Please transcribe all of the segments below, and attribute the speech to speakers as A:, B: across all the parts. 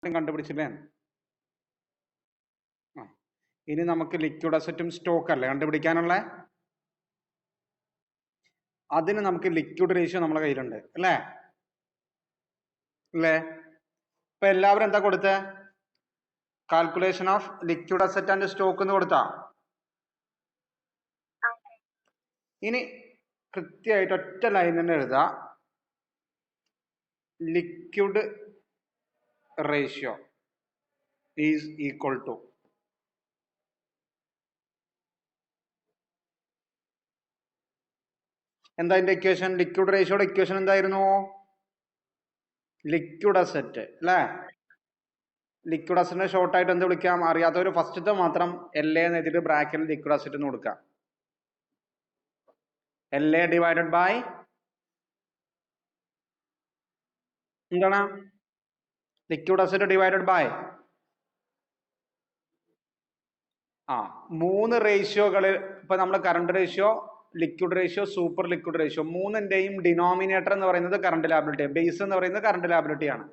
A: കണ്ടുപിടിച്ചില്ലേ? ഇനി നമുക്ക് liquid അസറ്റും stock അല്ലേ കണ്ടുപിടിക്കാനുള്ള. അതിന് നമുക്ക് ലിക്വിഡ് റേഷ്യോ നമ്മളെ കയ്യിലുണ്ട് അല്ലേ? അല്ലേ? ഇപ്പൊ എല്ലാവരും എന്താ കൊടുത്ത? Calculation of liquid asset and stock എന്ന് കൊടുത്താ. ഇനി കൃത്യമായിട്ട് ഒറ്റ ലൈൻ തന്നെ എഴുതാ. Liquid ratio is equal to എന്താ അതിന്റെ ഇക്വേഷൻ? ലിക്വിഡ് റേഷ്യോയുടെ ഇക്വേഷൻ എന്തായിരുന്നു? ലിക്വിഡ് അസറ്റ് അല്ലേ? ലിക്വിഡ് അസറ്റിനെ ഷോർട്ട് ആയിട്ട് എന്ത് വിളിക്കാം? അറിയാത്തവർ ഫസ്റ്റത്തെ മാത്രം LA എന്ന് എഴുതിയിട്ട് ബ്രാക്കറ്റിൽ ലിക്വിഡ് അസറ്റ് എന്ന് കൊടുക്കാം. LA ഡിവൈഡഡ് ബൈ എന്താണ്? ലിക്വിഡ് അസറ്റ് ഡിവൈഡഡ് ബൈ മൂന്ന് റേഷ്യോകളിൽ ഇപ്പൊ നമ്മൾ current ratio, liquid ratio, super liquid ratio മൂന്നിന്റെയും ഡിനോമിനേറ്റർ എന്ന് പറയുന്നത് കറണ്ട് ലാബിലിറ്റി, ബേസ് എന്ന് പറയുന്നത് കറണ്ട് ലാബിലിറ്റി ആണ്.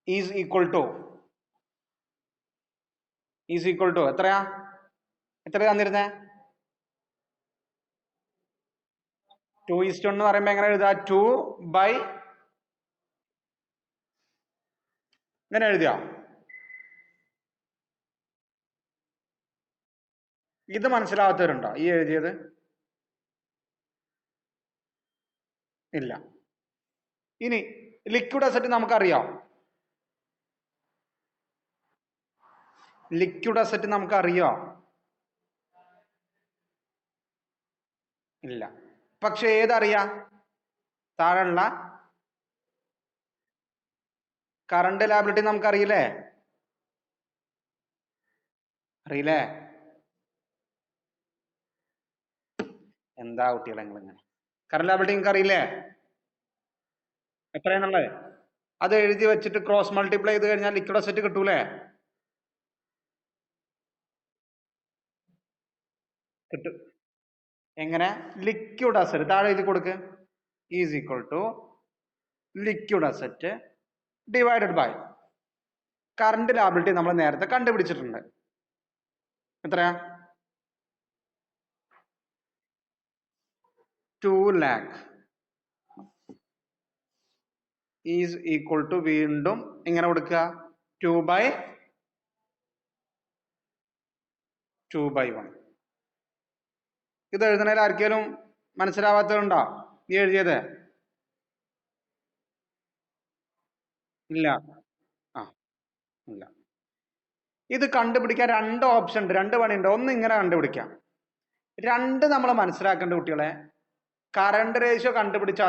A: ഈസ് ഈക്വൽ ടു എത്രയാ തന്നിരുന്നേ? 2:1 എന്ന് പറയുമ്പോ എങ്ങനെ എഴുതാ? 2 ബൈ ഇങ്ങനെ എഴുതിയോ? ഇത് മനസ്സിലാവാത്തവരുണ്ടോ ഈ എഴുതിയത്? ഇല്ല. ഇനി ലിക്വിഡ് അസറ്റ് നമുക്കറിയാം. ലിക്വിഡ് അസറ്റ് നമുക്കറിയോ? ഇല്ല. പക്ഷെ ഏതറിയാ? താഴെയുള്ള കറണ്ട് ലാബിലിറ്റി നമുക്കറിയില്ലേ? അറിയില്ലേ? എന്താ കുട്ടികളെ നിങ്ങൾ ഇങ്ങനെ? കറണ്ട് ലാബിലിറ്റി നിങ്ങൾക്ക് അറിയില്ലേ എത്രയാന്നുള്ളത്? അത് എഴുതി വെച്ചിട്ട് ക്രോസ് മൾട്ടിപ്ലൈ ചെയ്ത് കഴിഞ്ഞാൽ ലിക്വിഡ് അസറ്റ് കിട്ടൂലേ? കിട്ടും. എങ്ങനെ? ലിക്വിഡ് അസറ്റ് താഴെ എഴുതി കൊടുക്ക്. Is equal to liquid asset divided by current liability നമ്മൾ നേരത്തെ കണ്ടുപിടിച്ചിട്ടുണ്ട്. എത്രയാ? 2 lakh ഈസ് ഈക്വൽ ടു വീണ്ടും എങ്ങനെ കൊടുക്കുക? 2/1. ഇത് എഴുതുന്നതിൽ ആർക്കെങ്കിലും മനസ്സിലാവാത്തതുണ്ടോ ഈ എഴുതിയത്? ഇല്ല. ഇല്ല. ഇത് കണ്ടുപിടിക്കാൻ രണ്ട് ഓപ്ഷൻ ഉണ്ട്, രണ്ട് പണിയുണ്ട്. ഒന്ന് ഇങ്ങനെ കണ്ടുപിടിക്കാം. രണ്ട് നമ്മൾ മനസ്സിലാക്കേണ്ട കുട്ടികളെ, കറണ്ട് റേഷ്യോ കണ്ടുപിടിച്ച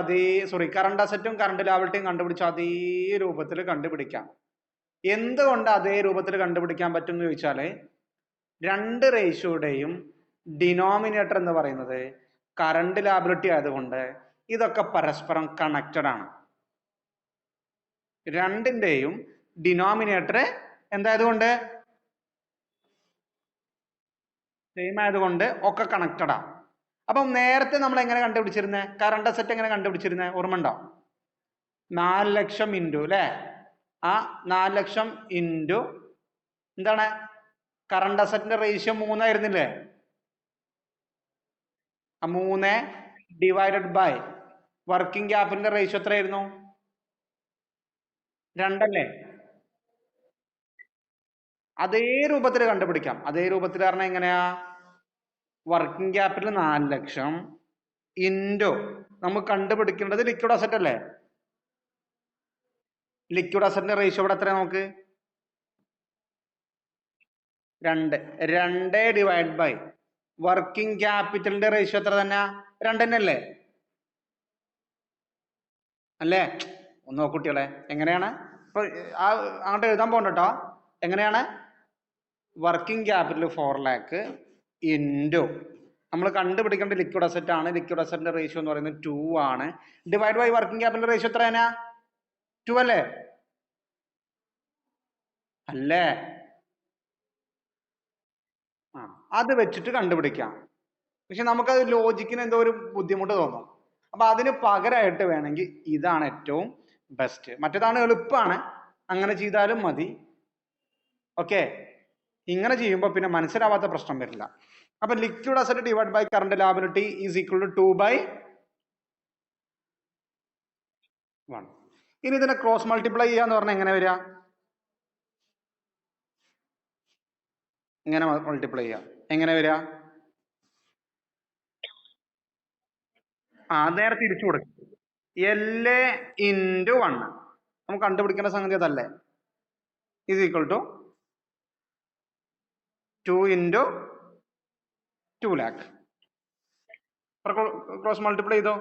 A: കറണ്ട് അസറ്റും കറണ്ട് ലാബിലിറ്റിയും കണ്ടുപിടിച്ച അതേ രൂപത്തിൽ കണ്ടുപിടിക്കാം. എന്തുകൊണ്ട് അതേ രൂപത്തിൽ കണ്ടുപിടിക്കാൻ പറ്റും എന്ന് ചോദിച്ചാല്, രണ്ട് റേഷ്യോയുടെയും ഡിനോമിനേറ്റർ എന്ന് പറയുന്നത് കറണ്ട് ലാബിലിറ്റി ആയതുകൊണ്ട് ഇതൊക്കെ പരസ്പരം കണക്റ്റഡ് ആണ്. രണ്ടിന്റെയും ഡിനോമിനേറ്റർ എന്തായതുകൊണ്ട്? സെയിം ആയതുകൊണ്ട് ഒക്കെ കണക്റ്റഡ് ആണ്. അപ്പം നേരത്തെ നമ്മൾ എങ്ങനെ കണ്ടുപിടിച്ചിരുന്നേ? കറണ്ട് അസറ്റ് എങ്ങനെ കണ്ടുപിടിച്ചിരുന്നേ? ഓർമ്മ ഉണ്ടോ? 4 ലക്ഷം ഇൻറ്റു അല്ലേ? 4 ലക്ഷം ഇൻറ്റു എന്താണ്? കറണ്ട് അസറ്റിന്റെ റേഷ്യോ 3 ആയിരുന്നില്ലേ? 3 ഡിവൈഡഡ് ബൈ വർക്കിംഗ് ക്യാപിറ്റലിന്റെ റേഷ്യോ എത്രയായിരുന്നു? 2 അല്ലേ? അതേ രൂപത്തിൽ കണ്ടുപിടിക്കാം. അതേ രൂപത്തിൽ പറഞ്ഞാൽ എങ്ങനെയാ? വർക്കിംഗ് ക്യാപിറ്റൽ 4 ലക്ഷം ഇൻറ്റു നമുക്ക് കണ്ടുപിടിക്കേണ്ടത് ലിക്വിഡ് അസറ്റ് അല്ലേ? ലിക്വിഡ് അസറ്റിന്റെ റേഷ്യോ ഇവിടെ എത്ര നോക്ക്? 2 ഡിവൈഡ് ബൈ വർക്കിംഗ് ക്യാപിറ്റലിന്റെ റേഷ്യോ എത്ര തന്നെ? 2 തന്നെ അല്ലേ? അല്ലേ? ഒന്ന് നോക്ക് കുട്ടികളെ, എങ്ങനെയാണ്? ഇപ്പൊ അങ്ങോട്ട് എഴുതാൻ പോകണ്ടോ? എങ്ങനെയാണ്? വർക്കിംഗ് ക്യാപിറ്റൽ 4 lakh ഇൻറ്റു നമ്മൾ കണ്ടുപിടിക്കേണ്ട ലിക്വിഡ് അസറ്റ് ആണ്. ലിക്വിഡ് അസറ്റിന്റെ റേഷ്യോ എന്ന് പറയുന്നത് 2 ആണ്. Divide by working capital ratio എത്ര തന്നെയാ? 2 അല്ലേ? അല്ലേ? അത് വെച്ചിട്ട് കണ്ടുപിടിക്കാം. പക്ഷെ നമുക്കത് ലോജിക്കിന് എന്തോ ഒരു ബുദ്ധിമുട്ട് തോന്നും. അപ്പൊ അതിന് പകരമായിട്ട് വേണമെങ്കിൽ ഇതാണ് ഏറ്റവും ബെസ്റ്റ്. മറ്റേതാണ് എളുപ്പമാണ്, അങ്ങനെ ചെയ്താലും മതി. ഓക്കെ, ഇങ്ങനെ ചെയ്യുമ്പോൾ പിന്നെ മനസ്സിലാവാത്ത പ്രശ്നം വരില്ല. അപ്പൊ liquid asset divide by current liability is equal to 2/1. ഇനി ഇതിനെ ക്രോസ് മൾട്ടിപ്ലൈ ചെയ്യാന്ന് പറഞ്ഞാൽ എങ്ങനെ വരിക? ഇങ്ങനെ മൾട്ടിപ്ലൈ ചെയ്യാം. എങ്ങനെ വരിക? നേരെ തിരിച്ചു കൊടുക്കും. L into 1 നമുക്ക് കണ്ടുപിടിക്കേണ്ട സംഗതി അതല്ലേ, is equal to 2 into 2 lakh. Cross multiply ചെയ്തോ.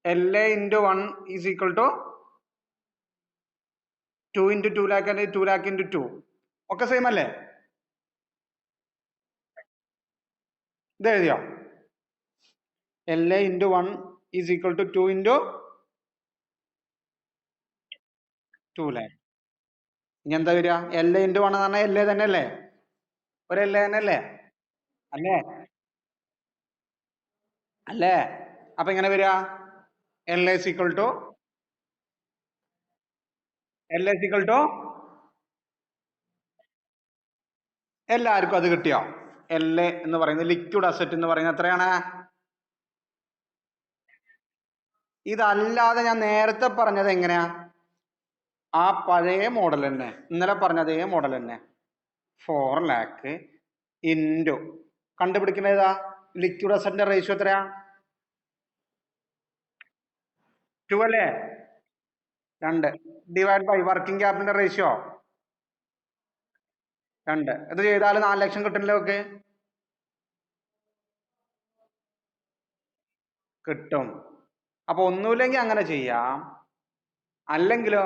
A: LA into 1 is equal to 2 into 2 lakh അല്ലെങ്കിൽ 2 lakh into 2 ഒക്കെ സെയിം അല്ലേ? ഇത് എഴുതിയോ? LA into 1 is equal to 2 into 2 lakh. ഇനി എന്താ വരിക? LA into 1 എന്ന് പറഞ്ഞാൽ LA തന്നെ അല്ലേ? ഒരു LA തന്നെ അല്ലേ? അല്ലേ? അല്ലേ? അപ്പൊ എങ്ങനെ വരിക? LA is equal to എല്ലാവർക്കും അത് കിട്ടിയോ? LA എന്ന് പറയുന്നത് ലിക്വിഡ് അസറ്റ് എന്ന് പറയുന്നത് എത്രയാണ്? ഇതല്ലാതെ ഞാൻ നേരത്തെ പറഞ്ഞത് എങ്ങനെയാ? ആ പഴയ മോഡൽ തന്നെ, ഇന്നലെ പറഞ്ഞ അതേ മോഡൽ തന്നെ. 4 lakh ഇൻറ്റു കണ്ടുപിടിക്കുന്നത് ഏതാ? ലിക്വിഡ് അസറ്റിന്റെ റേഷ്യോ എത്രയാ? 2 അല്ലേ? 2 ഡിവൈഡ് ബൈ വർക്കിംഗ് ക്യാപിറ്റലിന്റെ റേഷ്യോ 2. ഇത് ചെയ്താൽ 4 ലക്ഷം കിട്ടുന്നില്ലേ? ഒക്കെ കിട്ടും. അപ്പൊ ഒന്നുമില്ലെങ്കിൽ അങ്ങനെ ചെയ്യാം, അല്ലെങ്കിലോ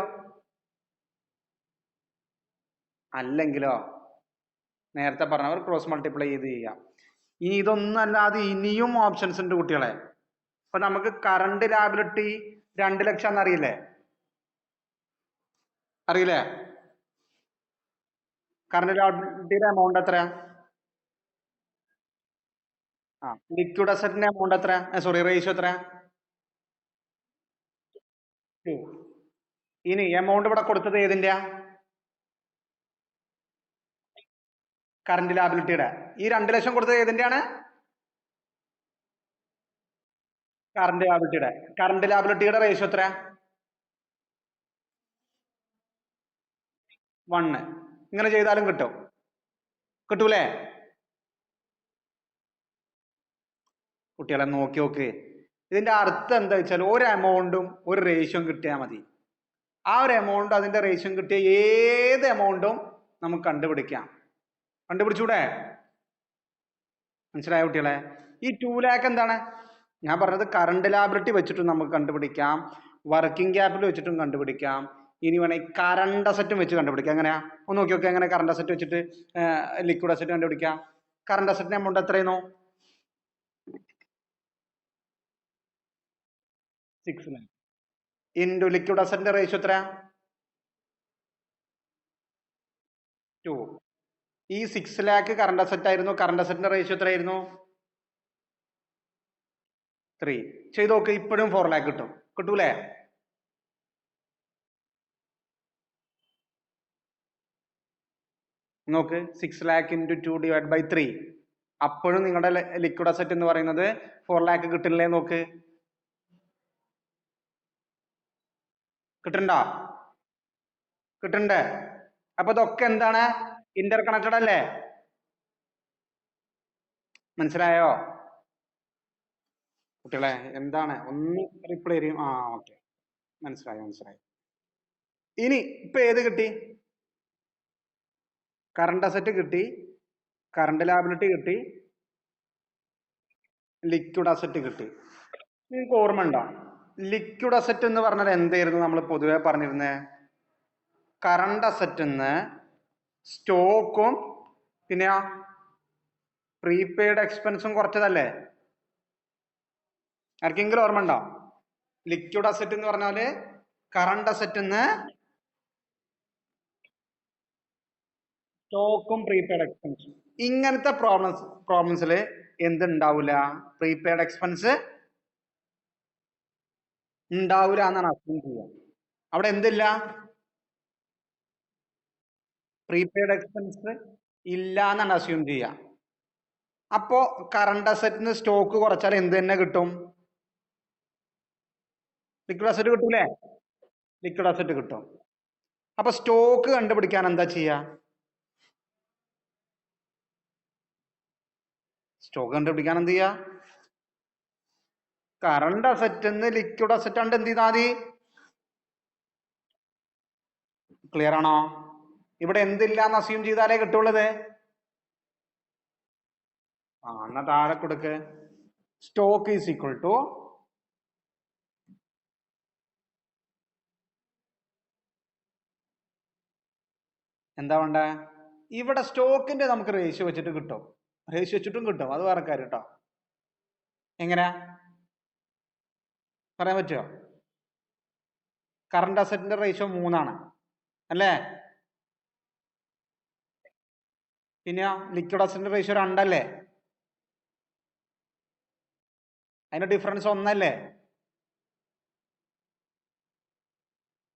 A: നേരത്തെ പറഞ്ഞവർ ക്രോസ് മൾട്ടിപ്ലൈ ചെയ്ത് ചെയ്യാം. ഇനി ഇതൊന്നും അല്ലാതെ ഇനിയും ഓപ്ഷൻസ് ഉണ്ട് കുട്ടികളെ. അപ്പൊ നമുക്ക് കറണ്ട് ലാബിലിറ്റി 2 ലക്ഷം എന്നറിയില്ലേ? അറിയില്ലേ? കറണ്ട് ലാബിലിറ്റിയുടെ എമൗണ്ട് എത്രയാ? ലിക്വിഡ് അസറ്റിന്റെ എമൗണ്ട് എത്രയാ? സോറി, റേഷ്യോ എത്രയാ? 2. ഇനി എമൗണ്ട് ഇവിടെ കൊടുത്തത് ഏതിന്റെയാ? കറണ്ട് ലാബിലിറ്റിയുടെ. ഈ 2 ലക്ഷം കൊടുത്തത് ഏതിന്റെയാണ്? കറണ്ട് ലാബിലിറ്റിയുടെ റേഷ്യോ എത്രയാ? 1. ഇങ്ങനെ ചെയ്താലും കിട്ടും. കിട്ടൂലേ? കുട്ടികളെ നോക്കി നോക്ക്. ഇതിന്റെ അർത്ഥം എന്താ വെച്ചാൽ ഒരു എമൗണ്ടും ഒരു റേഷ്യോ കിട്ടിയാൽ മതി. ആ ഒരു എമൗണ്ട് അതിന്റെ റേഷ്യോ കിട്ടിയ ഏത് എമൗണ്ടും നമുക്ക് കണ്ടുപിടിച്ചൂടെ? മനസ്സിലായ കുട്ടികളെ? ഈ 2 lakh എന്താണ് ഞാൻ പറഞ്ഞത്? കറണ്ട് ലാബിലിറ്റി വെച്ചിട്ടും നമുക്ക് കണ്ടുപിടിക്കാം, വർക്കിംഗ് ക്യാപിറ്റൽ വെച്ചിട്ടും കണ്ടുപിടിക്കാം, ഇനി വേണമെങ്കിൽ കറണ്ട് അസറ്റും വെച്ച് കണ്ടുപിടിക്കാം. എങ്ങനെയാ? ഒന്ന് നോക്കി നോക്കുക. എങ്ങനെ കറണ്ട് അസറ്റ് വെച്ചിട്ട് ലിക്വിഡ് അസറ്റ് കണ്ടുപിടിക്കാം? കറണ്ട് അസറ്റിന്റെ എമൗണ്ട് എത്രയായിരുന്നു? 6 lakh ഇൻറ്റു ലിക്വിഡ് അസറ്റിന്റെ റേഷ്യോ എത്രയാ? 2. ഈ 6 lakh കറണ്ട് അസറ്റ് ആയിരുന്നു. കറണ്ട് അസറ്റിന്റെ റേഷ്യോ എത്രയായിരുന്നു? 3. ചെയ്ത് നോക്ക്, ഇപ്പോഴും 4 lakh കിട്ടൂലേ? നോക്ക്, 6 lakh ഇൻറ്റു 2 ഡിവൈഡ് ബൈ 3. അപ്പോഴും നിങ്ങളുടെ ലിക്വിഡ് അസറ്റ് എന്ന് പറയുന്നത് 4 lakh കിട്ടില്ലേ? നോക്ക്, കിട്ടണ്ടേ? അപ്പൊ ഇതൊക്കെ എന്താണ്? ഇന്റർ കണക്റ്റഡ് അല്ലേ? മനസ്സിലായോ കുട്ടികളെ? എന്താണ്? ഒന്ന് റിപ്ലൈ ചെയ്യും. ഓക്കെ, മനസ്സിലായി. ഇനി ഇപ്പൊ ഏത് കിട്ടി? കറണ്ട് അസറ്റ് കിട്ടി, കറണ്ട് ലാബിലിറ്റി കിട്ടി, ലിക്വിഡ് അസറ്റ് കിട്ടി. നിങ്ങൾക്ക് ഓർമ്മ ഉണ്ടോ ലിക്വിഡ് അസറ്റ് എന്ന് പറഞ്ഞാൽ എന്തായിരുന്നു നമ്മൾ പൊതുവെ പറഞ്ഞിരുന്നത്? കറണ്ട് അസറ്റിന്ന് സ്റ്റോക്കും പിന്നെ പ്രീപെയ്ഡ് എക്സ്പെൻസും കുറച്ചതല്ലേ? ആർക്കെങ്കിലും ഓർമ്മ ഉണ്ടോ? ലിക്വിഡ് അസറ്റ് എന്ന് പറഞ്ഞാല് കറണ്ട് അസറ്റിന്ന് സ്റ്റോക്കും പ്രീപെയ്ഡ് എക്സ്പെൻസും. ഇങ്ങനത്തെ പ്രോബ്ലംസിൽ എന്തുണ്ടാവില്ല? പ്രീപെയ്ഡ് എക്സ്പെൻസ് ഉണ്ടാവൂല എന്നാണ് അസ്യൂം ചെയ്യുക. അവിടെ എന്തില്ല? പ്രീപെയ്ഡ് എക്സ്പെൻസ് ഇല്ല എന്നാണ് അസ്യൂം ചെയ്യുക. അപ്പോ കറണ്ട് അസറ്റിന് സ്റ്റോക്ക് കുറച്ചാൽ എന്ത് തന്നെ കിട്ടും? ലിക്വിഡ് അസറ്റ് കിട്ടൂലേ? ലിക്വിഡ് അസറ്റ് കിട്ടും. അപ്പൊ സ്റ്റോക്ക് കണ്ടുപിടിക്കാൻ എന്താ ചെയ്യാ? സ്റ്റോക്ക് കണ്ടുപിടിക്കാൻ എന്ത് ചെയ്യാ? കറണ്ട് അസറ്റ് ലിക്വിഡ് അസറ്റ് ഉണ്ട് എന്ത് ചെയ്താൽ മതി? ക്ലിയർ ആണോ? ഇവിടെ എന്തില്ല എന്ന് അസ്യൂം ചെയ്താലേ കിട്ടുള്ളത്. എന്നാ താഴെ കൊടുക്ക്. സ്റ്റോക്ക് ഈസ് ഈക്വൽ ടു എന്താ വേണ്ടേ? ഇവിടെ സ്റ്റോക്കിന്റെ നമുക്ക് റേഷ്യോ വെച്ചിട്ട് കിട്ടും. റേഷ്യോ വെച്ചിട്ടും കിട്ടും, അത് വേറെ കാര്യം കേട്ടോ. എങ്ങനെ പറയാൻ പറ്റുമോ? കറണ്ട് അസറ്റിന്റെ റേഷ്യോ 3 അല്ലേ? പിന്നെ ലിക്വിഡ് അസറ്റിന്റെ റേഷ്യോ 2 അല്ലേ? അതിന്റെ ഡിഫറൻസ് 1 അല്ലേ?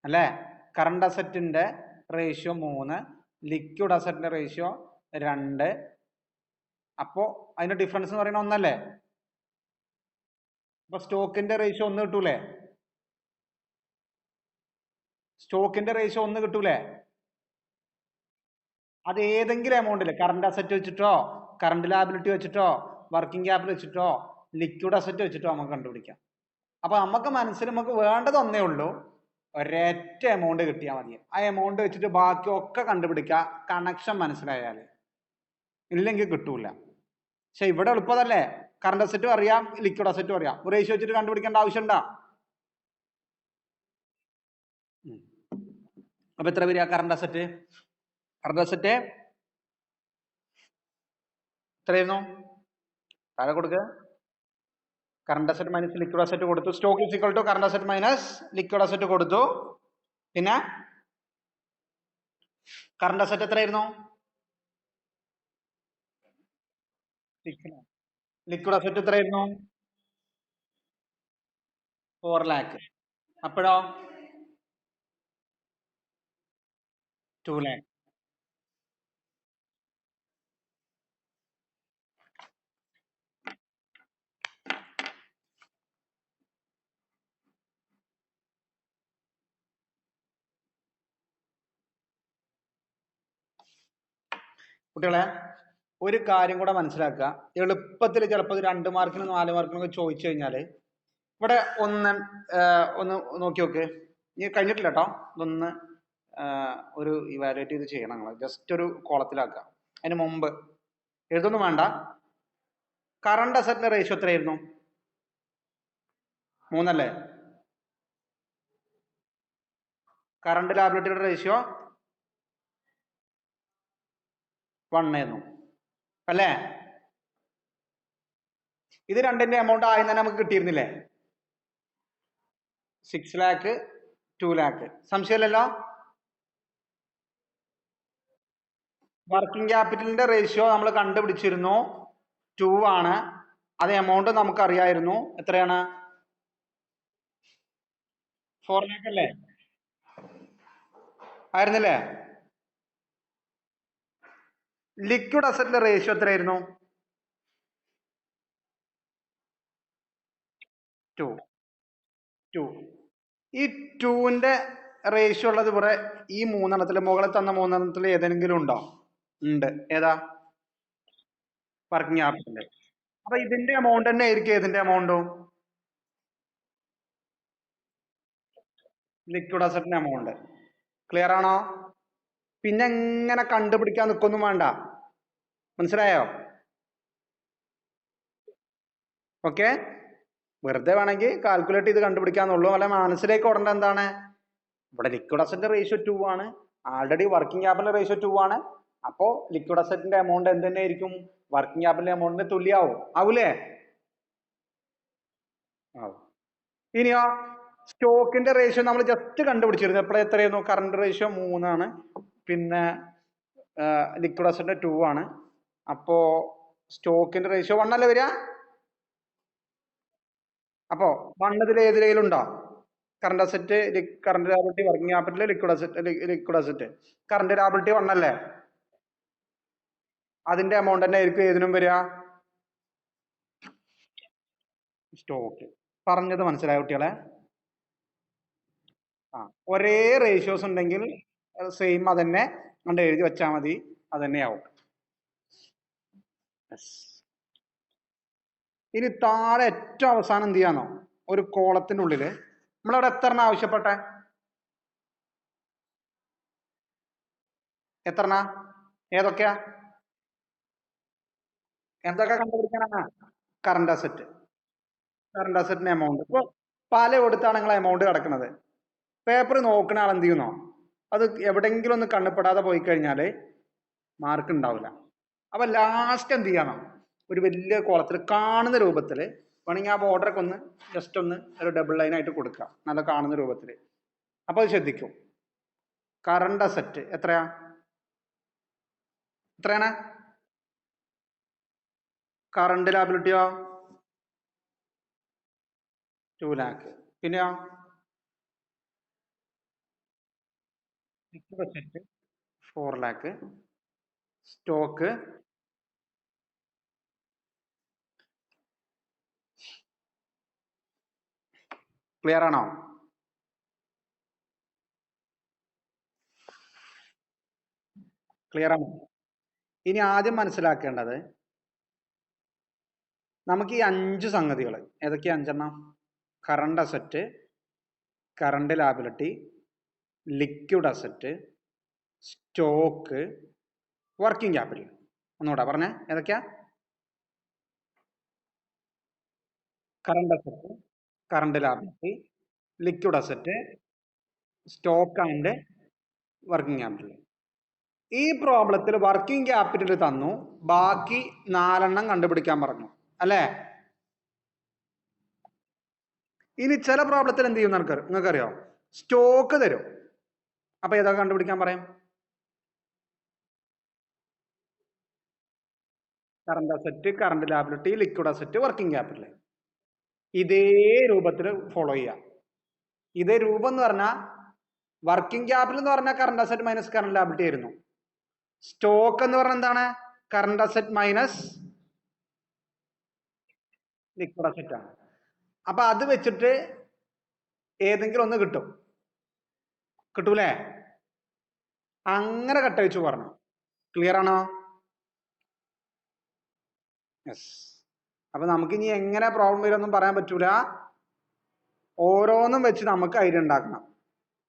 A: അല്ലേ? കറണ്ട് അസറ്റിന്റെ റേഷ്യോ 3, ലിക്വിഡ് അസറ്റിന്റെ റേഷ്യോ 2. അപ്പോ അതിന്റെ ഡിഫറൻസ് എന്ന് പറയുന്നത് 1 അല്ലേ? അപ്പൊ സ്റ്റോക്കിന്റെ റേഷ്യോ 1 കിട്ടൂലേ? സ്റ്റോക്കിന്റെ റേഷ്യോ 1 കിട്ടൂലേ? അത് ഏതെങ്കിലും എമൗണ്ടില് കറണ്ട് അസറ്റ് വെച്ചിട്ടോ കറണ്ട് ലാബിലിറ്റി വെച്ചിട്ടോ വർക്കിംഗ് ക്യാപിറ്റൽ വെച്ചിട്ടോ ലിക്വിഡ് അസറ്റ് വെച്ചിട്ടോ നമുക്ക് കണ്ടുപിടിക്കാം. അപ്പൊ നമുക്ക് മനസ്സിൽ നമുക്ക് വേണ്ടത് ഒന്നേ ഉള്ളൂ, ഒരൊറ്റ എമൗണ്ട് കിട്ടിയാൽ മതി. ആ എമൗണ്ട് വെച്ചിട്ട് ബാക്കി ഒക്കെ കണ്ടുപിടിക്കാം, കണക്ഷൻ മനസ്സിലായാല്. ഇല്ലെങ്കിൽ കിട്ടൂല. പക്ഷെ ഇവിടെ എളുപ്പതല്ലേ? കറണ്ട് അസറ്റും അറിയാം, ലിക്വിഡ് അസറ്റും അറിയാം. റേഷ്യോ വെച്ചിട്ട് കണ്ടുപിടിക്കേണ്ട ആവശ്യമുണ്ടോ? അപ്പൊ എത്ര വരിക കറണ്ട് അസറ്റ്? കറണ്ട് അസറ്റ് എത്രയായിരുന്നു? താഴെ കൊടുക്കുക. Current asset minus liquid asset കൊടുത്തു. Stock is equal to current asset minus liquid asset കൊടുത്തു. പിന്നെ കറണ്ട് അസറ്റ് എത്രയായിരുന്നു? ലിക്വിഡ് അസറ്റ് എത്രയായിരുന്നു? 4 lakh. അപ്പോഴോ 2 lakh. കുട്ടികളെ ഒരു കാര്യം കൂടെ മനസ്സിലാക്കുക. എളുപ്പത്തിൽ ചിലപ്പോൾ 2 മാർക്കിനും 4 മാർക്കിനൊക്കെ ചോദിച്ചു കഴിഞ്ഞാല് ഇവിടെ ഒന്ന് നോക്കി നോക്ക്. ഇനി കഴിഞ്ഞിട്ടില്ല കേട്ടോ. ഇതൊന്ന് ഒരു ഇവാലുവേറ്റ് ചെയ്ത് ചെയ്യണം. നിങ്ങൾ ജസ്റ്റ് ഒരു കോളത്തിലാക്കുക. അതിന് മുമ്പ് എഴുതൊന്നും വേണ്ട. കറണ്ട് അസറ്റിന്റെ റേഷ്യോ എത്രയായിരുന്നു? 3 അല്ലേ? കറണ്ട് ലാബിലിറ്റിയുടെ റേഷ്യോ 1 ആയിരുന്നു അല്ലേ? ഇത് രണ്ടിന്റെ എമൗണ്ട് ആദ്യം തന്നെ നമുക്ക് കിട്ടിയിരുന്നില്ലേ? 6 lakh 2 lakh. സംശയമില്ലല്ലോ? വർക്കിംഗ് ക്യാപിറ്റലിന്റെ റേഷ്യോ നമ്മൾ കണ്ടുപിടിച്ചിരുന്നു, 2 ആണ്. അത് എമൗണ്ട് നമുക്ക് അറിയായിരുന്നു. എത്രയാണ്? 4 lakh അല്ലേ? ആയിരുന്നില്ലേ? ലിക്വിഡ് അസറ്റിന്റെ റേഷ്യോ എത്രയായിരുന്നു? 2. ഈ 2ന്റെ റേഷ്യോ ഉള്ളത് ഇവിടെ ഈ 3 മുകളിൽ തന്ന 3 ഏതെങ്കിലും ഉണ്ടോ? ഉണ്ട്. ഏതാ? വർക്കിംഗ് ക്യാപിറ്റലിന്റെ. അപ്പൊ ഇതിന്റെ എമൗണ്ട് തന്നെ ആയിരിക്കും ഏതിന്റെ എമൗണ്ടും? ലിക്വിഡ് അസറ്റിന്റെ എമൗണ്ട്. ക്ലിയർ ആണോ? പിന്നെ എങ്ങനെ കണ്ടുപിടിക്കാൻ നിൽക്കൊന്നും വേണ്ട. മനസ്സിലായോ? ഓക്കെ. വെറുതെ വേണമെങ്കിൽ കാൽക്കുലേറ്റ് ചെയ്ത് കണ്ടുപിടിക്കാന്നുള്ളൂ. അല്ല മനസ്സിലേക്ക് ഓടേണ്ട എന്താണ്? ഇവിടെ ലിക്വിഡ് അസറ്റിന്റെ റേഷ്യോ 2 ആണ്. ആൾറെഡി വർക്കിംഗ് ക്യാപിറ്റൽ റേഷ്യോ 2 ആണ്. അപ്പോ ലിക്വിഡ് അസറ്റിന്റെ എമൗണ്ട് എന്ത് തന്നെ ആയിരിക്കും? വർക്കിംഗ് ക്യാപിറ്റൽ എമൗണ്ടിന് തുല്യാവും. ആവൂലേ? ആവും. ഇനിയോ സ്റ്റോക്കിന്റെ റേഷ്യോ നമ്മൾ ജസ്റ്റ് കണ്ടുപിടിച്ചിരുന്നു. എപ്പോഴും എത്രയായിരുന്നു? കറണ്ട് റേഷ്യോ 3 ആണ്. പിന്നെ ലിക്വിഡ് അസറ്റിന്റെ 2 ആണ്. അപ്പോ സ്റ്റോക്കിന്റെ റേഷ്യോ 1 അല്ലേ വരിക? അപ്പോ 1 ഇതിൽ ഏതിലേലും ഉണ്ടോ? Current asset, current liability, working capital, liquid asset. Current liability 1 അല്ലേ? അതിന്റെ എമൗണ്ട് തന്നെ ആയിരിക്കും ഏതിനും വരിക, സ്റ്റോക്ക്. പറഞ്ഞത് മനസ്സിലായ കുട്ടികളെ? ആ, ഒരേ റേഷ്യോസ് ഉണ്ടെങ്കിൽ സെയിം അതന്നെ കൊണ്ട് എഴുതി വെച്ചാൽ മതി, അതന്നെയാവും. ഇനി താഴെ ഏറ്റവും അവസാനം എന്ത് ചെയ്യാന്നോ, ഒരു കോളത്തിന്റെ ഉള്ളില് നമ്മളവിടെ എത്ര എണ്ണം ആവശ്യപ്പെട്ടെ? എത്ര എണ്ണ? ഏതൊക്കെയാ? എന്തൊക്കെ കണ്ടുപിടിക്കാനാണ്? Current asset. കറണ്ട് അസറ്റിന്റെ എമൗണ്ട്. ഇപ്പൊ പല കൊടുത്താണ് നിങ്ങൾ എമൗണ്ട് കിടക്കുന്നത്. പേപ്പർ നോക്കുന്ന ആൾ എന്ത് ചെയ്യുന്നോ, അത് എവിടെങ്കിലും ഒന്ന് കണ്ണുപ്പെടാതെ പോയി കഴിഞ്ഞാല് മാർക്ക് ഉണ്ടാവില്ല. അപ്പൊ ലാസ്റ്റ് എന്ത് ചെയ്യണം, ഒരു വലിയ കോളത്തിൽ കാണുന്ന രൂപത്തിൽ വേണമെങ്കിൽ ആ ബോർഡറൊക്കെ ഒന്ന് ജസ്റ്റ് ഒന്ന് ഒരു ഡബിൾ ലൈൻ ആയിട്ട് കൊടുക്കുക, നല്ല കാണുന്ന രൂപത്തിൽ. അപ്പൊ അത് ശ്രദ്ധിക്കും. കറണ്ട് അസറ്റ് എത്രയാ? എത്രയാണ്? കറണ്ട് ലാബിലിറ്റിയോ 2 lakh. പിന്നെയോ liquid asset 4 lakh. Stock clear ആണോ? ക്ലിയർ ആണോ? ഇനി ആദ്യം മനസ്സിലാക്കേണ്ടത്, നമുക്ക് ഈ 5 സംഗതികൾ ഏതൊക്കെയാ? 5 എണ്ണം. Current asset, current liability, liquid asset, stock, working capital. ഒന്നുകൂടെ പറഞ്ഞേ, ഏതൊക്കെയാ? Current asset, current liability, liquid asset, stock and working capital. ഈ പ്രോബ്ലത്തിൽ വർക്കിംഗ് ക്യാപിറ്റൽ തന്നു, ബാക്കി 4 എണ്ണം കണ്ടുപിടിക്കാൻ പറഞ്ഞു അല്ലേ? ഇനി ചില പ്രോബ്ലത്തിൽ എന്ത് ചെയ്യും നിങ്ങൾക്കറിയോ? സ്റ്റോക്ക് തരും. അപ്പൊ ഏതൊക്കെ കണ്ടുപിടിക്കാൻ പറയും? Current asset, current liability, liquid asset, working capital. ഇതേ രൂപത്തിൽ ഫോളോ ചെയ്യാം. ഇതേ രൂപം എന്ന് പറഞ്ഞാൽ വർക്കിംഗ് ക്യാപിറ്റൽ എന്ന് പറഞ്ഞാൽ current asset minus current liability ആയിരുന്നു. സ്റ്റോക്ക് എന്ന് പറഞ്ഞാൽ എന്താണ്? Current asset minus liquid asset ആണ്. അപ്പൊ അത് വെച്ചിട്ട് ഏതെങ്കിലും ഒന്ന് കിട്ടും. കിട്ടൂലേ? അങ്ങനെ കട്ടയച്ചു പറഞ്ഞു. ക്ലിയർ ആണോ? യെസ്. അപ്പൊ നമുക്ക് ഇനി എങ്ങനെ പ്രോബ്ലം വരുമെന്നും പറയാൻ പറ്റൂല. ഓരോന്നും വെച്ച് നമുക്ക് ഐഡിയ ഉണ്ടാക്കണം.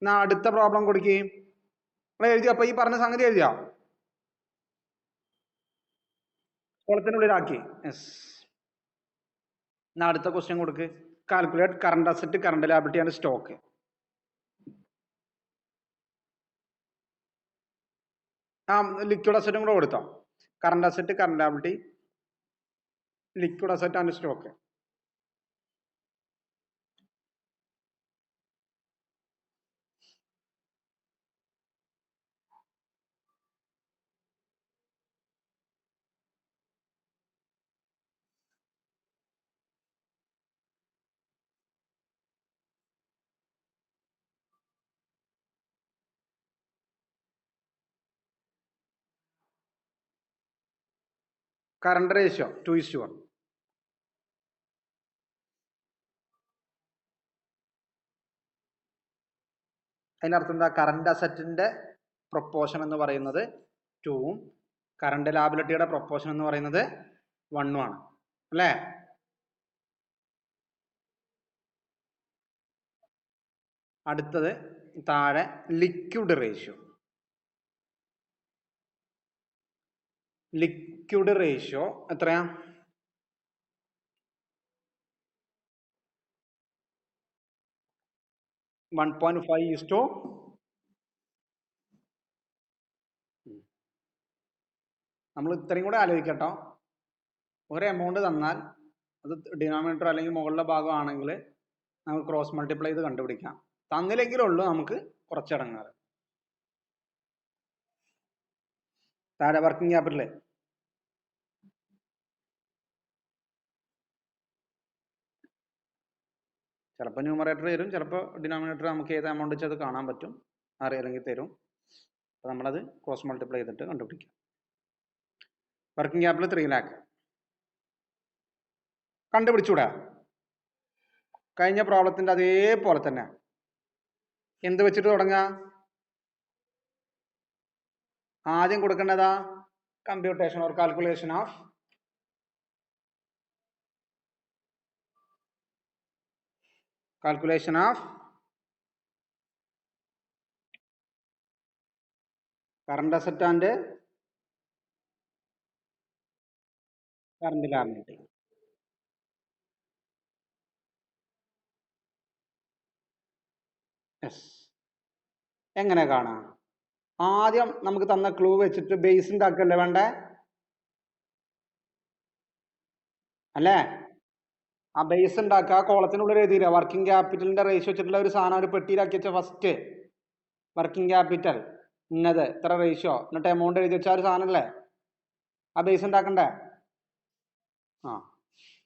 A: എന്നാ അടുത്ത പ്രോബ്ലം കൊടുക്കുകയും നിങ്ങൾ എഴുതിയോ? അപ്പൊ ഈ പറഞ്ഞ സംഗതി എഴുതിയോ? കോളത്തിനുള്ളിലാക്കി. യെസ്. എന്നാ അടുത്ത ക്വസ്റ്റ്യൻ കൊടുക്ക്. Calculate current asset, current liability and stock. ആ, ലിക്വിഡ് അസറ്റും കൂടെ കൊടുത്തോ. Current asset, current liability, liquid asset and stock. Current ratio 2:1. അതിന്റെ അർത്ഥം എന്താ? കറണ്ട് അസറ്റിന്റെ പ്രൊപ്പോർഷൻ എന്ന് പറയുന്നത് 2ഉം കറണ്ട് ലാബിലിറ്റിയുടെ പ്രൊപ്പോർഷൻ എന്ന് പറയുന്നത് 1ഉം ആണ് അല്ലേ? അടുത്തത് താഴെ ലിക്വിഡ് റേഷ്യോ. ലിക്വിഡ് റേഷ്യോ എത്രയാ? 1.5:. നമ്മൾ ഇത്രയും കൂടെ ആലോചിക്കട്ടോ. ഒരു എമൗണ്ട് തന്നാൽ അത് ഡിനോമിനേറ്റർ അല്ലെങ്കിൽ മുകളിലെ ഭാഗം ആണെങ്കിൽ നമുക്ക് ക്രോസ് മൾട്ടിപ്ലൈ ചെയ്ത് കണ്ടുപിടിക്കാം. തന്നില്ലെങ്കിലുള്ളൂ നമുക്ക് കുറച്ചിടങ്ങാറ്. താഴെ വർക്കിംഗ് ക്യാപിറ്റൽ ചിലപ്പോൾ ന്യൂമറേറ്റർ തരും, ചിലപ്പോൾ ഡിനോമിനേറ്റർ നമുക്ക് ഏത് എമൗണ്ട് വെച്ചാൽ അത് കാണാൻ പറ്റും, അറിയില്ലെങ്കിൽ തരും. അപ്പോൾ നമ്മളത് ക്രോസ് മൾട്ടിപ്ലൈ ചെയ്തിട്ട് കണ്ടുപിടിക്കാം. വർക്കിംഗ് ക്യാപിറ്റൽ 3 ലാക്ക് കണ്ടുപിടിച്ചൂടാ. കഴിഞ്ഞ പ്രോബ്ലത്തിൻ്റെ അതേപോലെ തന്നെ എന്ത് വെച്ചിട്ട് തുടങ്ങാം? ആദ്യം കൊടുക്കേണ്ടതാ computation or calculation of current asset and current liability. Yes. എങ്ങനെ കാണാം? ആദ്യം നമുക്ക് തന്ന ക്ലൂ വെച്ചിട്ട് ബേസ് ഉണ്ടാക്കല്ലേ വേണ്ടേ? അല്ലേ? ആ ബേസ് ഉണ്ടാക്കുക, കോളത്തിനുള്ളിൽ എഴുതിയില്ല വർക്കിംഗ് ക്യാപിറ്റലിന്റെ റേഷ്യോ വെച്ചിട്ടുള്ള ഒരു സാധനം ഒരു പെട്ടിയിലാക്കി വെച്ച ഫസ്റ്റ് വർക്കിംഗ് ക്യാപിറ്റൽ ഇന്നത് ഇത്ര റേഷ്യോ, എന്നിട്ട് എമൗണ്ട് എഴുതി വെച്ചാൽ ഒരു സാധനമല്ലേ, ആ ബേസ് ഉണ്ടാക്കണ്ടേ? ആ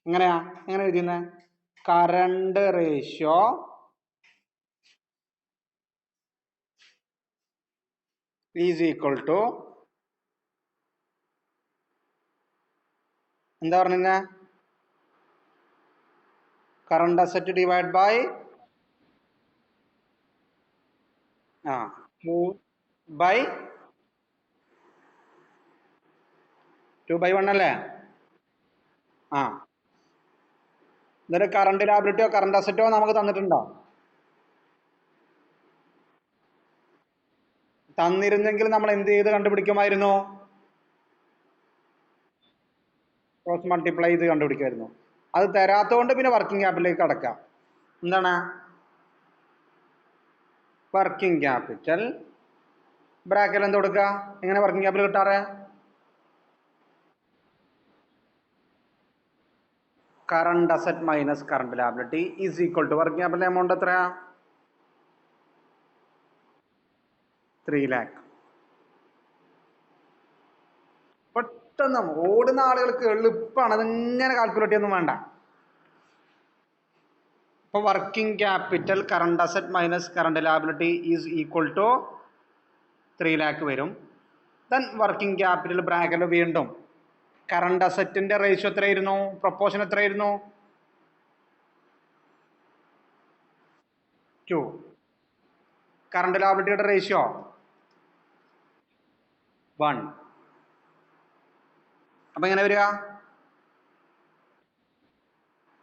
A: എങ്ങനെയാ? എങ്ങനെ എഴുതിയുന്നേ? Current ratio is equal to എന്താ പറഞ്ഞ? കറണ്ട് അസറ്റ് ഡിവൈഡ് ബൈ 2/1 അല്ലേ? ആ എന്നിട്ട് കറണ്ട് ലാബിലിറ്റിയോ കറണ്ട് അസറ്റോ നമുക്ക് തന്നിട്ടുണ്ടോ? തന്നിരുന്നെങ്കിൽ നമ്മൾ എന്ത് ചെയ്ത് കണ്ടുപിടിക്കുമായിരുന്നു? ക്രോസ് മൾട്ടിപ്ലൈ ചെയ്ത് കണ്ടുപിടിക്കുമായിരുന്നു. അത് തരാത്തതുകൊണ്ട് പിന്നെ വർക്കിംഗ് ക്യാപിറ്റലിലേക്ക് കടക്കാം. എന്താണ് വർക്കിംഗ് ക്യാപിറ്റൽ ബ്രാക്കറ്റിൽ എന്ത് കൊടുക്കുക? എങ്ങനെ വർക്കിംഗ് ക്യാപിറ്റൽ കിട്ടാറ്? Current asset minus current liability is equal to working capital amount എത്രയാ? 3 ലാക്ക്. പെട്ടെന്ന് ഓടുന്ന ആളുകൾക്ക് എളുപ്പമാണ്, അതിങ്ങനെ കാൽക്കുലേറ്റ് ചെയ്യൊന്നും വേണ്ട. ഇപ്പോൾ working capital current asset minus current liability is equal to 3 lakh വരും. ദെൻ വർക്കിംഗ് ക്യാപിറ്റൽ ബ്രാക്കറ്റിൽ വീണ്ടും കറണ്ട് അസറ്റിന്റെ റേഷ്യോ എത്രയായിരുന്നു? പ്രൊപ്പോർഷൻ എത്രയായിരുന്നു? 2. കറണ്ട് ലാബിലിറ്റിയുടെ റേഷ്യോ 1. അപ്പൊ എങ്ങനെ വരിക?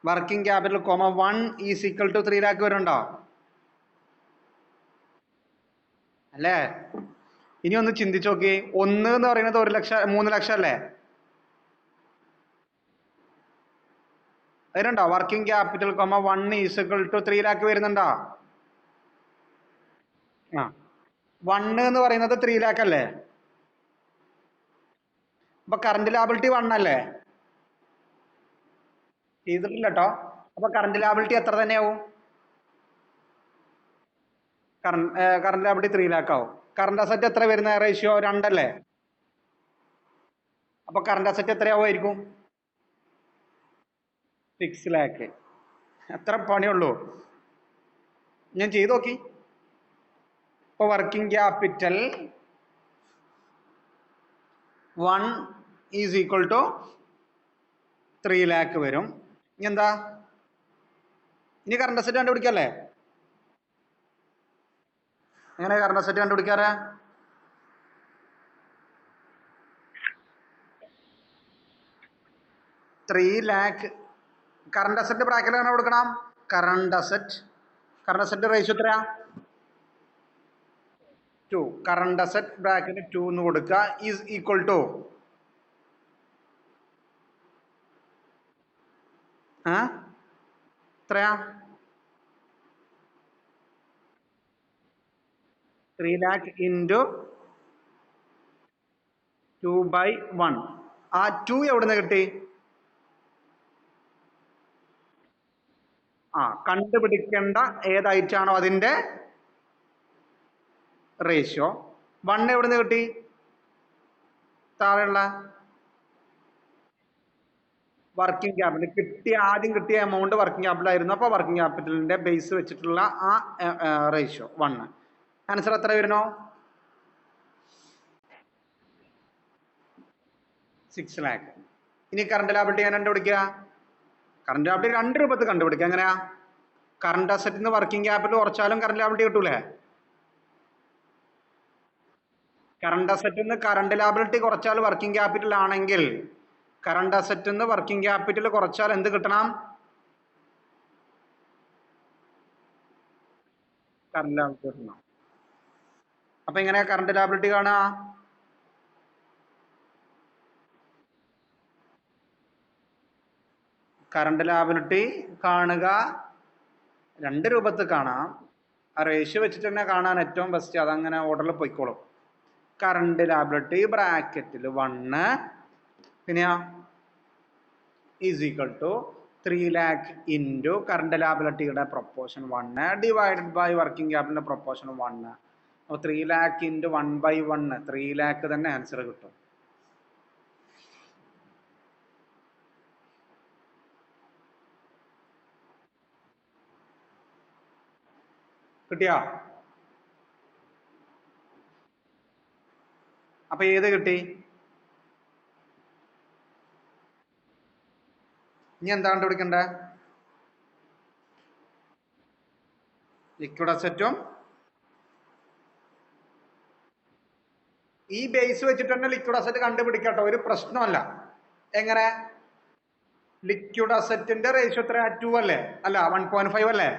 A: Working capital 1 is equal to 3 lakh വരുന്നുണ്ടോ? അല്ലേ? ഇനി ഒന്ന് ചിന്തിച്ചു നോക്കി. 1 എന്ന് പറയുന്നത് 1 ലക്ഷം 3 ലക്ഷം അല്ലേ? വരുന്നുണ്ടോ? Working capital 1 is equal to 3 lakh വരുന്നുണ്ടോ? ആ 1 എന്ന് പറയുന്നത് 3 ലാക്ക് അല്ലേ? അപ്പൊ കറണ്ട് ലാബിലിറ്റി 1 അല്ലേ? ചെയ്തിട്ടില്ല കേട്ടോ. അപ്പൊ കറണ്ട് ലാബിലിറ്റി എത്ര തന്നെയാവും? കറണ്ട് ലാബിലിറ്റി 3 ലാക്ക് ആവും. കറണ്ട് അസറ്റ് എത്ര വരുന്ന റേഷ്യോ? 2 അല്ലേ? അപ്പൊ കറണ്ട് അസറ്റ് എത്രയാവുമായിരിക്കും? 6 ലാക്ക്. എത്ര പണിയുള്ളൂ, ഞാൻ ചെയ്തു നോക്കി. ഇപ്പൊ working capital 1 is equal to 3 lakh വരും. ഇനി എന്താ? ഇനി കറണ്ട് അസറ്റ് കണ്ടുപിടിക്കല്ലേ? എങ്ങനെ കറണ്ട് അസറ്റ് കണ്ടുപിടിക്കാറ്? ത്രീ ലാക്ക് കറണ്ട് അസറ്റ് ബ്രാക്കറ്റിൽ എങ്ങനെ കൊടുക്കണം? കറണ്ട് അസറ്റ് റേഷ്യോ എത്രയാ? 2. കറണ്ട് അസറ്റ് ബ്രാക്കറ്റ് 2 എന്ന് കൊടുക്കുക ഈസ് ഈക്വൽ ടു എത്രയാ? 3 ലാക്ക് ഇൻറ്റു 2/1. ആ 2 എവിടെ നിന്ന് കിട്ടി? കണ്ടുപിടിക്കേണ്ട ഏതായിട്ടാണോ അതിന്റെ റേഷ്യോ. 1 എവിടെ നിന്ന് കിട്ടി? താഴെയുള്ള വർക്കിംഗ് ക്യാപിറ്റൽ കിട്ടിയ ആദ്യം കിട്ടിയ എമൗണ്ട് വർക്കിംഗ് ക്യാപിറ്റൽ ആയിരുന്നു. അപ്പോൾ വർക്കിംഗ് ക്യാപിറ്റലിന്റെ ബേസ് വെച്ചിട്ടുള്ള ആ റേഷ്യോ 1. ആൻസർ എത്ര വരുന്നു? 6 lakh. ഇനി കറണ്ട് ലാബിലിറ്റി ഞാൻ കണ്ടുപിടിക്കുക. കറണ്ട് ലാബിലിറ്റി 2 രൂപത്തിൽ കണ്ടുപിടിക്കുക. എങ്ങനെയാ? കറണ്ട് അസറ്റിൽ നിന്ന് വർക്കിംഗ് ക്യാപിറ്റൽ കുറച്ചാലും കറണ്ട് ലാബിലിറ്റി കിട്ടൂലേ? കറണ്ട് അസറ്റിൽ നിന്ന് കറണ്ട് ലാബിലിറ്റി കുറച്ചാൽ വർക്കിംഗ് ക്യാപിറ്റൽ ആണെങ്കിൽ കറണ്ട് അസറ്റിൽ നിന്ന് വർക്കിംഗ് ക്യാപിറ്റൽ കുറച്ചാൽ എന്ത് കിട്ടണം? കറണ്ട് ലാബിലിറ്റി കിട്ടണം. അപ്പൊ എങ്ങനെയാ കറണ്ട് ലാബിലിറ്റി കാണുക? കറണ്ട് ലാബിലിറ്റി കാണുക 2 രൂപത്തിൽ കാണാം. ആ റേഷ്യോ വെച്ചിട്ട് തന്നെ കാണാൻ ഏറ്റവും ബെസ്റ്റ്. അതങ്ങനെ ഓർഡറിൽ പോയിക്കോളും. കറണ്ട് ലാബിലിറ്റി ബ്രാക്കറ്റിൽ 1 പിന്നെയാ is equal to 3 lakh into current ലാബിലിറ്റിയുടെ പ്രൊപ്പോർഷൻ 1 ഡിവൈഡഡ് ബൈ വർക്കിംഗ് ക്യാപിറ്റലിന്റെ പ്രൊപ്പോർഷൻ 1. അപ്പോൾ 3 lakh ഇൻറ്റു 1/1 3 lakh തന്നെ ആൻസർ കിട്ടും. കിട്ടിയോ? അപ്പൊ ഏത് കിട്ടി? ഇനി എന്താ കണ്ടുപിടിക്കണ്ടേ? ലിക്വിഡ് അസറ്റും ഈ ബേസ് വെച്ചിട്ട് തന്നെ ലിക്വിഡ് അസറ്റ് കണ്ടുപിടിക്കട്ടോ, ഒരു പ്രശ്നമല്ല. എങ്ങനെ? ലിക്വിഡ് അസറ്റിന്റെ റേഷ്യോ എത്ര? 2 അല്ലേ? അല്ല 1.5 അല്ലേ?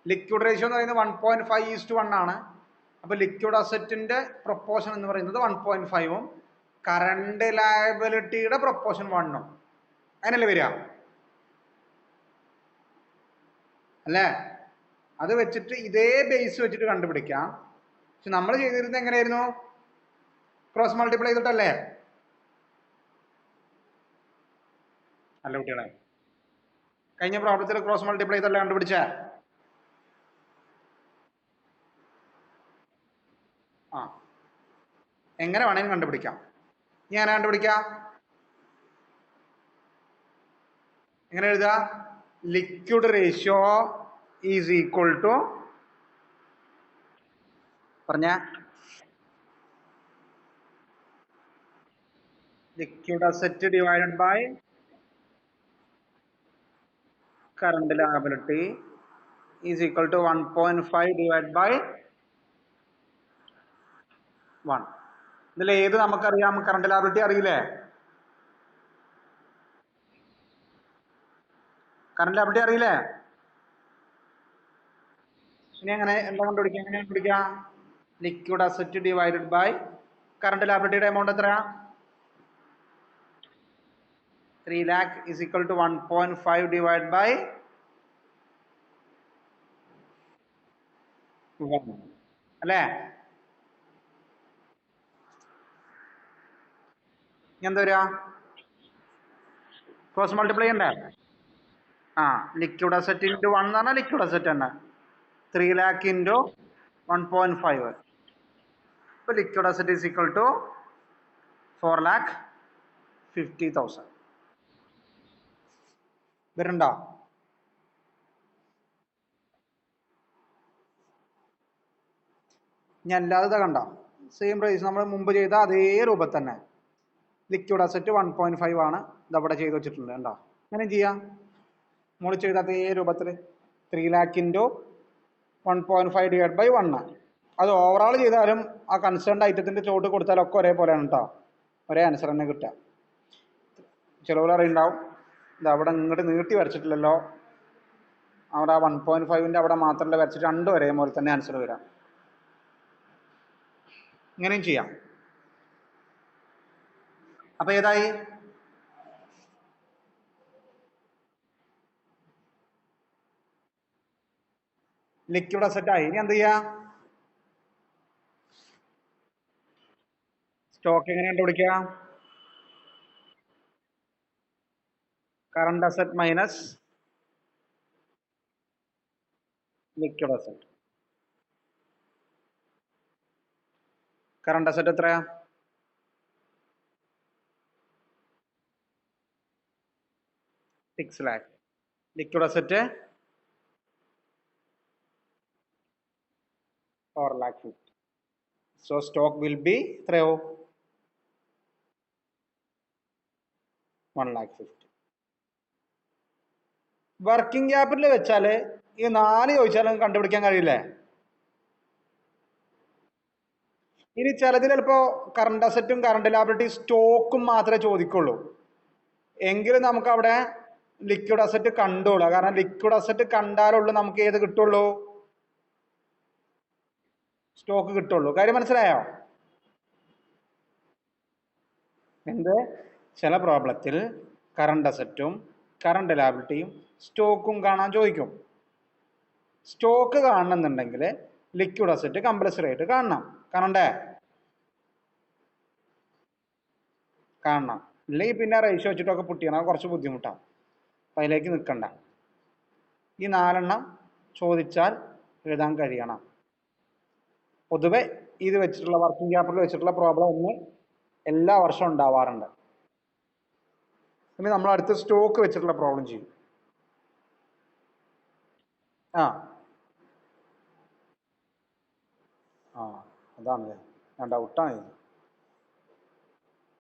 A: ലിക്വിഡ് റേഷ്യോ എന്ന് പറയുന്നത് 1.5:1 ആണ്. അപ്പൊ ലിക്വിഡ് അസറ്റിന്റെ പ്രൊപ്പോർഷൻ എന്ന് പറയുന്നത് 1.5ഉം കറണ്ട് ലയബിലിറ്റിയുടെ പ്രൊപ്പോർഷൻ 1ഉം. അങ്ങനല്ലേ വരിക? അല്ലേ? അത് വെച്ചിട്ട് ഇതേ ബേസ് വെച്ചിട്ട് കണ്ടുപിടിക്കാം. പക്ഷെ നമ്മൾ ചെയ്തിരുന്നത് എങ്ങനെയായിരുന്നു? ക്രോസ് മൾട്ടിപ്ലൈ ചെയ്തിട്ടല്ലേ? അല്ല കുട്ടികളെ, കഴിഞ്ഞ പ്രോബ്ലത്തിൽ ക്രോസ് മൾട്ടിപ്ലൈ ചെയ്തല്ലേ കണ്ടുപിടിച്ചേ? ആ, എങ്ങനെ വേണമെങ്കിലും കണ്ടുപിടിക്കാം. ഞാൻ കണ്ടുപിടിക്കാം. എങ്ങനെ എഴുതുക? Liquid ratio is equal to പറഞ്ഞ liquid asset divided by current liability is equal to 1.5 divide by 1. ഇതിൽ ഏത് നമുക്കറിയാം? കറണ്ട് ലയബിലിറ്റി അറിയില്ലേ? കറണ്ട് ലയബിലിറ്റി അറിയില്ലേ? ഇനി എങ്ങനെ എന്താ കണ്ടുപിടിക്കുക? എങ്ങനെ കണ്ടുപിടിക്കുക? Liquid asset divided by current ലയബിലിറ്റിയുടെ എമൗണ്ട് എത്രയാ? 3 lakh is equal to 1.5 divided by 1 അല്ലേ? എന്താ വരിക? ക്രോസ് മൾട്ടിപ്ലൈ ഉണ്ടേ? ആ, ലിക്വിഡ് അസറ്റ് ഇൻറ്റു 1 എന്ന് പറഞ്ഞാൽ ലിക്വിഡ് അസറ്റ് തന്നെ. 3 lakh ഇൻറ്റു 1.5. ഇപ്പോൾ liquid asset is equal to 4,50,000. വരുന്നുണ്ടോ? ഞാൻ അല്ലാതെ കണ്ട സെയിം പ്രൈസ് നമ്മൾ മുമ്പ് ചെയ്ത അതേ രൂപത്തിൽ തന്നെ. ലിക്വിഡ് അസറ്റ് 1.5 ആണ്, ഇതവിടെ ചെയ്ത് വെച്ചിട്ടുണ്ട്. കണ്ടോ? അങ്ങനെ ചെയ്യാം. നമ്മൾ ചെയ്ത അതേ രൂപത്തിൽ 3 lakh ഇൻറ്റു 1.5 ഡിവൈഡ് ബൈ 1. അത് ഓവറോൾ ചെയ്താലും ആ കൺസേൺഡ് ഐറ്റത്തിൻ്റെ ചോട്ട് കൊടുത്താലും ഒക്കെ ഒരേപോലെയാണ് കേട്ടോ. ഒരേ ആൻസർ തന്നെ കിട്ടുക. ചിലവർ അറിയുണ്ടാവും ഇത് അവിടെ ഇങ്ങോട്ട് നീട്ടി വരച്ചിട്ടില്ലല്ലോ, അവിടെ ആ 1.5ൻ്റെ അവിടെ മാത്രമല്ല വരച്ചിട്ട് രണ്ടും ഒരേപോലെ തന്നെ ആൻസർ വരാം. ഇങ്ങനെയും ചെയ്യാം. അപ്പൊ ഏതായി? ലിക്വിഡ് അസറ്റ് ആയി. ഇനി എന്ത് ചെയ്യാ? സ്റ്റോക്ക് എങ്ങനെ കണ്ടുപിടിക്കുക? Current asset minus liquid asset. Current asset എത്രയാ? 6 lakh. Liquid asset 4 lakh 50. So stock will be 1 lakh 50. Working capital വെച്ചാല് ഈ 4 ചോദിച്ചാലും കണ്ടുപിടിക്കാൻ കഴിയില്ലേ? ഇനി ചിലതിൽ ചിലപ്പോ കറണ്ട് അസറ്റും കറണ്ട് ലാബിലിറ്റി സ്റ്റോക്കും മാത്രമേ ചോദിക്കുള്ളൂ. എങ്കിലും നമുക്ക് അവിടെ ലിക്വിഡ് അസറ്റ് കണ്ടോളൂ. കാരണം ലിക്വിഡ് അസറ്റ് കണ്ടാലുള്ളൂ നമുക്ക് ഏത് കിട്ടുള്ളൂ? സ്റ്റോക്ക് കിട്ടുള്ളൂ. കാര്യം മനസ്സിലായോ? എന്ത്? ചില പ്രോബ്ലത്തിൽ കറണ്ട് അസറ്റും കറണ്ട് ലാബിലിറ്റിയും സ്റ്റോക്കും കാണാൻ ചോദിക്കും. സ്റ്റോക്ക് കാണണമെന്നുണ്ടെങ്കിൽ ലിക്വിഡ് അസറ്റ് കമ്പൽസറി ആയിട്ട് കാണണം. കാണണ്ടേ? കാണണം. ഇല്ലെങ്കിൽ പിന്നെ റേഷ്യോ വെച്ചിട്ടൊക്കെ പുട്ടിയണം, കുറച്ച് ബുദ്ധിമുട്ടാണ്. അപ്പം അതിലേക്ക് നിൽക്കണ്ട. ഈ 4 ചോദിച്ചാൽ എഴുതാൻ കഴിയണം. പൊതുവെ ഇത് വെച്ചിട്ടുള്ള വർക്കിംഗ് ക്യാപിറ്റൽ വെച്ചിട്ടുള്ള പ്രോബ്ലം ഒന്ന് എല്ലാ വർഷവും ഉണ്ടാവാറുണ്ട്. ഇനി നമ്മൾ അടുത്ത സ്റ്റോക്ക് വെച്ചിട്ടുള്ള പ്രോബ്ലം ചെയ്യും. ആ അതാണല്ലേ, ഞാൻ ഡൗട്ടാണ് ഇത്.